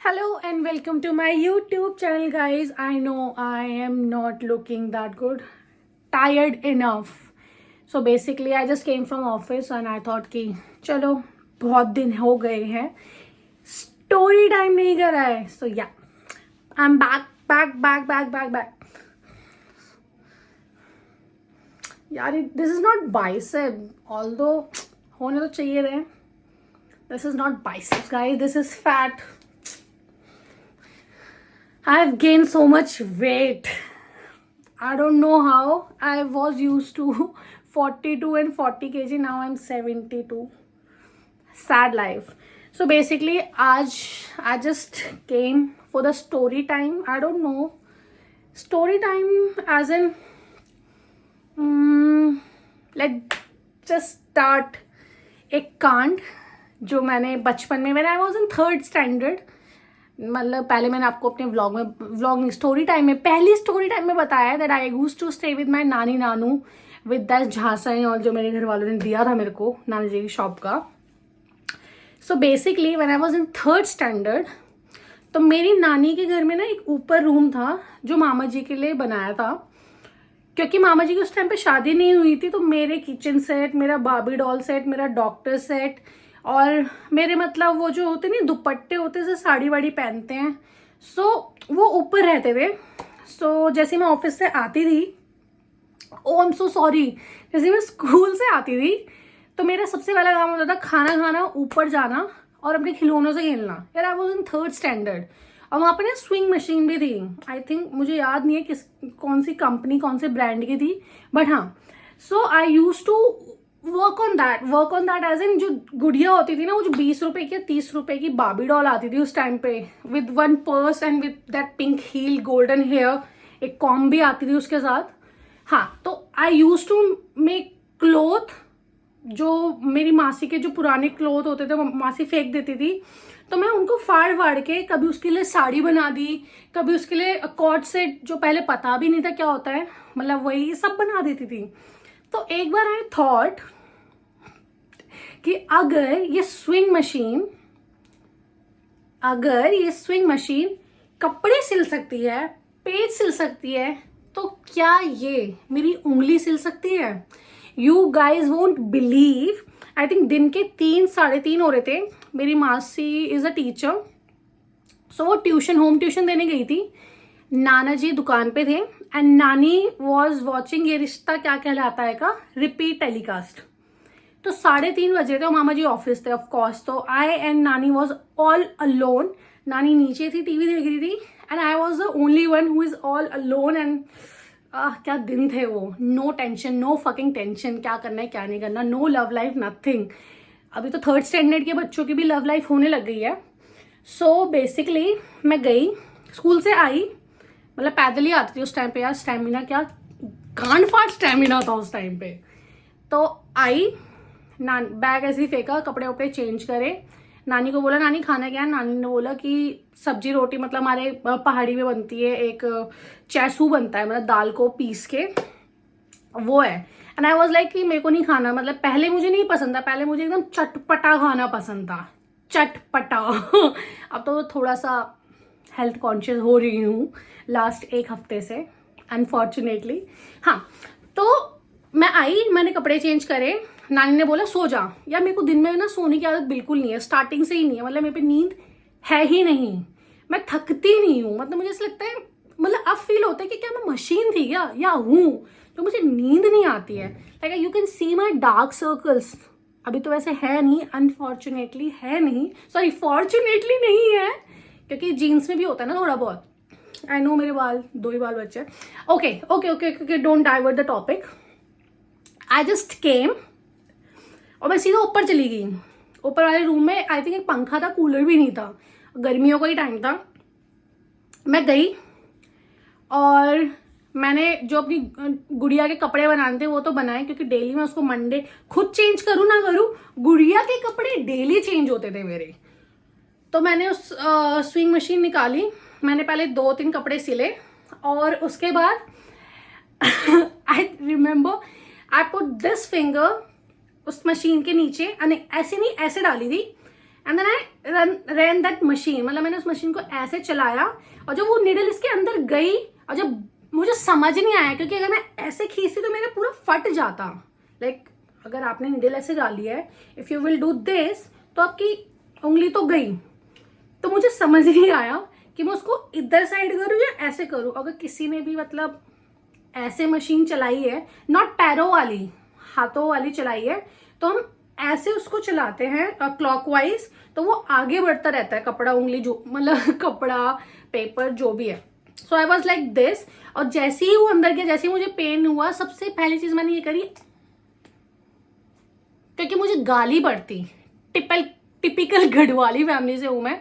Hello and welcome to my YouTube channel, guys. I know I am not looking that good. Tired enough. So basically, I just came from office and I thought कि चलो बहुत दिन हो गए हैं story time नहीं करा है. So yeah, I'm back. यार this is not bicep, although होने तो चाहिए थे. This is not biceps, guys. This is fat. I've gained so much weight. I don't know how. I was used to 42 and 40 kg. Now I'm 72. Sad life. So basically, I just came for the story time. I don't know. Story time as in, let's just start एक कांड जो मैंने बचपन में when I was in 3rd standard, मतलब पहले मैंने आपको अपने व्लॉग स्टोरी टाइम में पहली स्टोरी टाइम में बताया that I used to stay with my नानी नानू विद दैट झांसा और जो मेरे घर वालों ने दिया था मेरे को नानी जी की शॉप का. So basically when I was in 3rd standard, तो मेरी नानी के घर में ना एक ऊपर रूम था जो मामा जी के लिए बनाया था, क्योंकि मामा जी की उस टाइम पे शादी नहीं हुई थी. तो मेरे किचन सेट, मेरा बाबी डॉल सेट, मेरा डॉक्टर सेट और मेरे मतलब वो जो होते नहीं दुपट्टे होते से साड़ी वाड़ी पहनते हैं, सो वो ऊपर रहते थे. सो जैसे मैं ऑफिस से आती थी, ओ आई एम सो सॉरी, जैसे मैं स्कूल से आती थी तो मेरा सबसे पहला काम होता था खाना खाना, ऊपर जाना और अपने खिलौनों से खेलना. यार I was in 3rd standard और वहाँ पर ना स्विंग मशीन भी थी. आई थिंक मुझे याद नहीं है कौन सी कंपनी कौन से ब्रांड की थी, बट हाँ. So I use to work on that age in जो गुड़िया होती थी ना, वो जो 20 रुपए की 30 रुपए की बाबी डॉल आती थी उस टाइम पे with 1 purse and with that pink heel golden hair, एक कॉम भी आती थी उसके साथ. हाँ, तो I use to make cloth. जो मेरी मासी के जो पुराने क्लोथ होते थे वो मासी फेंक देती थी, तो मैं उनको फाड़ के कभी उसके लिए साड़ी बना दी, कभी उसके लिए कॉर्ड सेट जो पहले पता भी नहीं था क्या होता है, मतलब वही सब बना देती थी. तो एक बार आई थॉट कि अगर ये स्विंग मशीन कपड़े सिल सकती है, पेज सिल सकती है, तो क्या ये मेरी उंगली सिल सकती है? You guys won't believe. I think दिन के 3-3:30 हो रहे थे. मेरी मासी इज अ टीचर, सो वो होम ट्यूशन देने गई थी. नाना जी दुकान पे थे एंड नानी वॉज वॉचिंग ये रिश्ता क्या कहलाता है का रिपीट टेलीकास्ट. तो 3:30 बजे थे और मामा जी ऑफिस थे ऑफ कोर्स. तो आई एंड नानी वॉज ऑल अलोन. नानी नीचे थी, टीवी देख रही थी and I was the only one who is all alone. And क्या दिन थे वो. No tension, no fucking tension, क्या करना है क्या नहीं करना, नो लव लाइफ, नथिंग. अभी तो 3rd स्टैंडर्ड के बच्चों की भी लव लाइफ होने लग गई है. सो बेसिकली मैं गई, स्कूल से आई, मतलब पैदल ही आती थी उस टाइम पे. यार स्टैमिना क्या गांड फाट स्टैमिना था उस टाइम पे. तो आई, बैग ऐसे ही फेंका, कपड़े वपड़े चेंज करे, नानी को बोला नानी खाना क्या है. नानी ने बोला कि सब्जी रोटी, मतलब हमारे पहाड़ी में बनती है एक चैसू बनता है, मतलब दाल को पीस के वो है. एंड आई वॉज लाइक कि मेरे को नहीं खाना, मतलब पहले मुझे नहीं पसंद था, पहले मुझे एकदम चटपटा खाना पसंद था, चटपटा. अब तो थोड़ा सा हेल्थ कॉन्शियस हो रही हूँ लास्ट 1 हफ्ते से अनफॉर्चुनेटली. हाँ, तो मैं आई, मैंने कपड़े चेंज करे, नानी ने बोला सो जा. यार मेरे को दिन में ना सोने की आदत बिल्कुल नहीं है, स्टार्टिंग से ही नहीं है, मतलब मेरे पे नींद है ही नहीं, मैं थकती नहीं हूँ. मतलब मुझे ऐसा लगता है, मतलब अब फील होता है कि क्या मैं मशीन थी क्या या हूँ, तो मुझे नींद नहीं आती है. Like you can see my dark circles. अभी तो वैसे है नहीं, अनफॉर्चुनेटली है नहीं, सॉरी फॉर्चुनेटली नहीं है, क्योंकि जीन्स में भी होता है ना थोड़ा बहुत. आई नो मेरे बाल 2 ही बाल बच्चे. Okay, don't divert the topic. I just came और मैं सीधा ऊपर चली गई. ऊपर वाले रूम में आई थिंक एक पंखा था, कूलर भी नहीं था, गर्मियों का ही टाइम था. मैं गई और मैंने जो अपनी गुड़िया के कपड़े बनाने थे वो तो बनाए, क्योंकि डेली मैं उसको मंडे खुद चेंज करूँ ना करूँ, गुड़िया के कपड़े डेली चेंज होते थे मेरे. तो मैंने उस स्विंग मशीन निकाली, मैंने पहले 2-3 कपड़े सिले और उसके बाद I remember I put this finger उस मशीन के नीचे, ऐसे नहीं ऐसे डाली थी and then I run that machine, मतलब मैंने उस मशीन को ऐसे चलाया, और जब वो नीडल इसके अंदर गई, और जब मुझे समझ नहीं आया, क्योंकि अगर मैं ऐसे खींचती तो मेरा पूरा फट जाता। लाइक अगर आपने नीडल ऐसे डाली है, if you will do this, तो आपकी उंगली तो गई। तो मुझे समझ नहीं आया कि मैं उसको इधर साइड करूँ या ऐसे करूँ। अगर किसी ने भी मतलब ऐसे मशीन चलाई है, नॉट पैरों वाली, हाथों वाली चलाई है, तो हम ऐसे उसको चलाते हैं क्लॉकवाइज, तो वो आगे बढ़ता रहता है, कपड़ा उंगली जो मतलब कपड़ा पेपर जो भी है। सो आई वॉज लाइक दिस, और जैसे ही वो अंदर गया, जैसे ही मुझे पेन हुआ, सबसे पहली चीज मैंने ये करी, क्योंकि मुझे गाली पड़ती, टिपिकल गढ़वाली फैमिली से हूं मैं।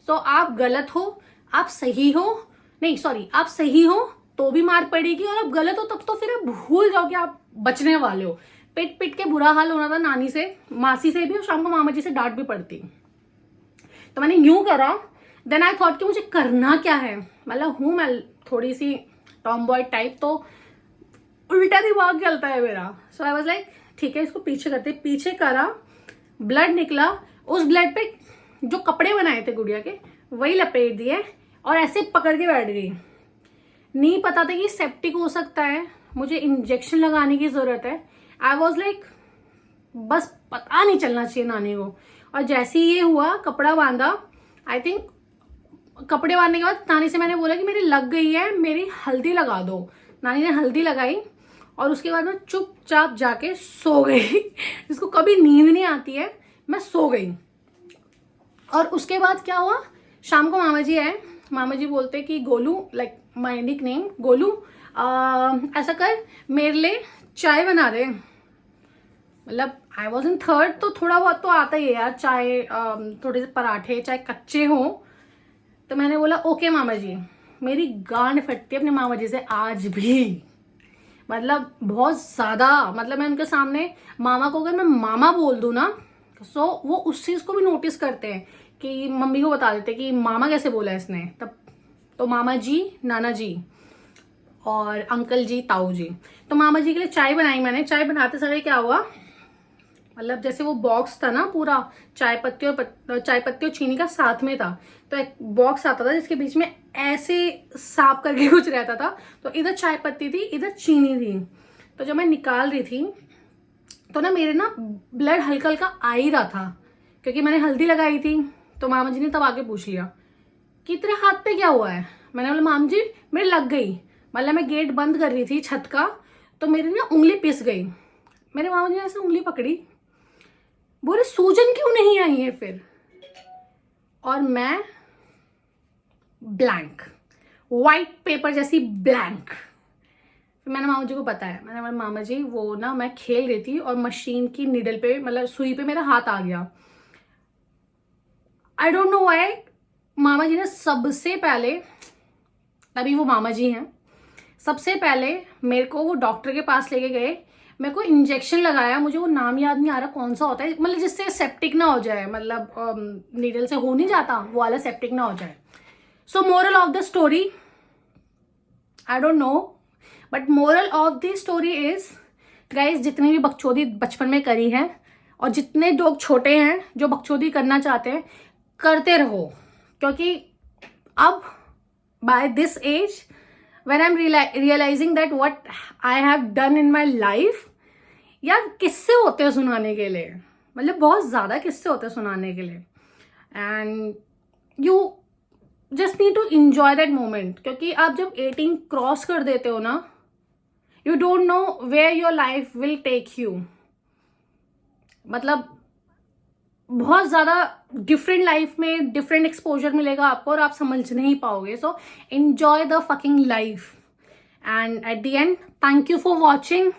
सो आप गलत हो, आप सही हो, नहीं सॉरी, आप सही हो तो भी मार पड़ेगी, और आप गलत हो तब तो फिर आप भूल जाओ कि आप बचने वाले हो। पिट पिट के बुरा हाल होना था नानी से, मासी से भी, और शाम को मामा जी से डांट भी पड़ती। तो मैंने यूं करा, देन आई थॉट कि मुझे करना क्या है, मतलब हूं मैं थोड़ी सी टॉम बॉय टाइप, तो उल्टा दिमाग चलता है मेरा। सो आई वाज लाइक ठीक है, इसको पीछे करते, पीछे करा, ब्लड निकला, उस ब्लड पे जो कपड़े बनाए थे गुड़िया के वही लपेट दिए, और ऐसे पकड़ के बैठ गई। नहीं पता था कि सेप्टिक हो सकता है, मुझे इंजेक्शन लगाने की जरूरत है। आई वॉज लाइक बस पता नहीं चलना चाहिए नानी को। और जैसे ही ये हुआ, कपड़ा बांधा, आई थिंक कपड़े बांधने के बाद नानी से मैंने बोला कि मेरी लग गई है, मेरी हल्दी लगा दो। नानी ने हल्दी लगाई, और उसके बाद मैं चुपचाप जाके सो गई जिसको कभी नींद नहीं आती है, मैं सो गई। और उसके बाद क्या हुआ, शाम को मामा जी आए, मामा जी बोलते कि Golu, like my nickname Golu, ऐसा कर मेरे लिए चाय बना दे। मतलब आई वॉज इन थर्ड, तो थोड़ा बहुत तो आता ही है यार, चाय थोड़े से पराठे चाहे कच्चे हो। तो मैंने बोला ओके मामा जी। मेरी गांड फटती है अपने मामा जी से आज भी, मतलब बहुत ज्यादा। मतलब मैं उनके सामने मामा को अगर मैं मामा बोल दूं ना, सो वो उस चीज को भी नोटिस करते हैं, कि मम्मी को बता देते कि मामा कैसे बोला इसने। तब तो मामा जी, नाना जी और अंकल जी, ताऊ जी। तो मामा जी के लिए चाय बनाई मैंने। चाय बनाते समय क्या हुआ, मतलब जैसे वो बॉक्स था ना पूरा, चाय पत्ती और चीनी का साथ में था, तो एक बॉक्स आता था जिसके बीच में ऐसे साफ करके कुछ रहता था। तो इधर चाय पत्ती थी, इधर चीनी थी। तो जब मैं निकाल रही थी, तो ना मेरे ना ब्लड हल्का हल्का आ ही रहा था, क्योंकि मैंने हल्दी लगाई थी। तो मामा जी ने तब आके पूछ लिया कि तेरे हाथ पे क्या हुआ है। मैंने बोला माम जी मेरे लग गई, मतलब मैं गेट बंद कर रही थी छत का, तो मेरी ना उंगली पिस गई। मेरे मामा जी ने ऐसे उंगली पकड़ी, बोले सूजन क्यों नहीं आई है फिर। और मैं ब्लैंक, व्हाइट पेपर जैसी ब्लैंक। फिर मैंने मामा जी को बताया, मैंने बोला मामा जी वो ना मैं खेल रही थी, और मशीन की निडल पे, मतलब सुई पे मेरा हाथ आ गया। आई डोंट नो व्हाई मामा जी ने सबसे पहले, तभी वो मामा जी हैं, सबसे पहले मेरे को वो डॉक्टर के पास लेके गए, मेरे को इंजेक्शन लगाया। मुझे वो नाम याद नहीं आ रहा कौन सा होता है, मतलब जिससे सेप्टिक ना हो जाए, मतलब नीडल से हो नहीं जाता वो वाला, सेप्टिक ना हो जाए। सो moral of the story, I don't know, but moral of the story is guys, जितनी भी बकचोदी बचपन में करी है, और जितने लोग छोटे हैं जो बकचोदी करना चाहते हैं, करते रहो। क्योंकि अब by this age, when I'm realizing that what I have done in my life, यार किस्से होते हैं सुनाने के लिए, मतलब बहुत ज्यादा किस्से होते हैं सुनाने के लिए, and you just need to enjoy that moment. क्योंकि आप जब 18 क्रॉस कर देते हो ना, you don't know where your life will take you. मतलब बहुत ज्यादा डिफरेंट लाइफ में डिफरेंट एक्सपोजर मिलेगा आपको, और आप समझ नहीं पाओगे। So enjoy the fucking life, and at the end, thank you for watching.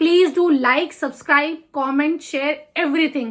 Please do like, subscribe, comment, share everything.